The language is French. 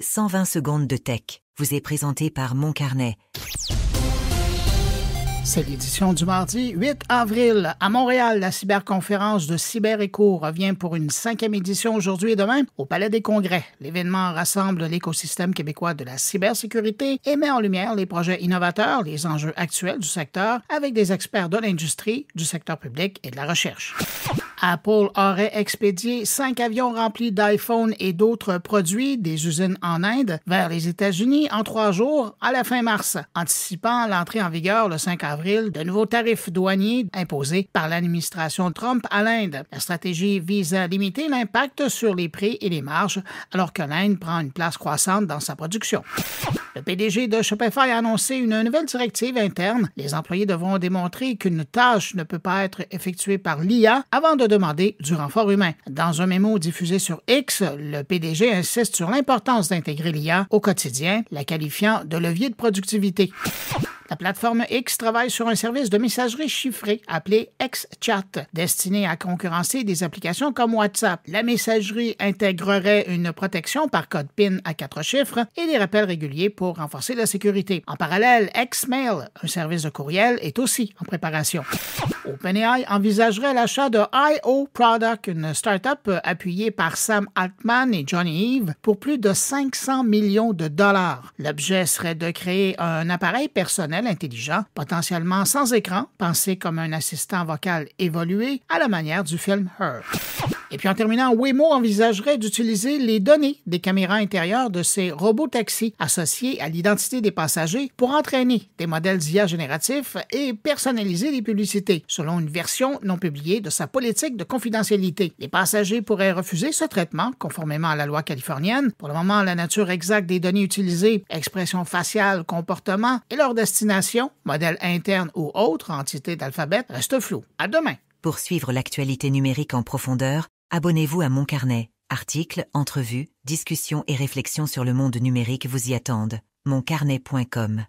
120 secondes de tech vous est présenté par Moncarnet. C'est l'édition du mardi 8 avril. À Montréal, la cyberconférence de CyberEco revient pour une 5e édition aujourd'hui et demain au Palais des Congrès. L'événement rassemble l'écosystème québécois de la cybersécurité et met en lumière les projets innovateurs, les enjeux actuels du secteur avec des experts de l'industrie, du secteur public et de la recherche. Apple aurait expédié 5 avions remplis d'iPhone et d'autres produits des usines en Inde vers les États-Unis en 3 jours à la fin mars, anticipant l'entrée en vigueur le 5 avril de nouveaux tarifs douaniers imposés par l'administration Trump à l'Inde. La stratégie vise à limiter l'impact sur les prix et les marges, alors que l'Inde prend une place croissante dans sa production. Le PDG de Shopify a annoncé une nouvelle directive interne. Les employés devront démontrer qu'une tâche ne peut pas être effectuée par l'IA avant de demander du renfort humain. Dans un mémo diffusé sur X, le PDG insiste sur l'importance d'intégrer l'IA au quotidien, la qualifiant de levier de productivité. La plateforme X travaille sur un service de messagerie chiffrée appelé XChat, destiné à concurrencer des applications comme WhatsApp. La messagerie intégrerait une protection par code PIN à 4 chiffres et des rappels réguliers pour renforcer la sécurité. En parallèle, Xmail, un service de courriel, est aussi en préparation. OpenAI envisagerait l'achat de I.O. Product, une start-up appuyée par Sam Altman et Johnny Ive pour plus de 500 millions de dollars. L'objet serait de créer un appareil personnel intelligent, potentiellement sans écran, pensé comme un assistant vocal évolué à la manière du film Her. Et puis en terminant, Waymo envisagerait d'utiliser les données des caméras intérieures de ses robots taxis associés à l'identité des passagers pour entraîner des modèles d'IA génératifs et personnaliser les publicités, selon une version non publiée de sa politique de confidentialité. Les passagers pourraient refuser ce traitement, conformément à la loi californienne. Pour le moment, la nature exacte des données utilisées, expression faciale, comportement et leur destination, modèle interne ou autre entité d'Alphabet, reste floue. À demain! Pour suivre l'actualité numérique en profondeur, abonnez-vous à Moncarnet. Articles, entrevues, discussions et réflexions sur le monde numérique vous y attendent. Moncarnet.com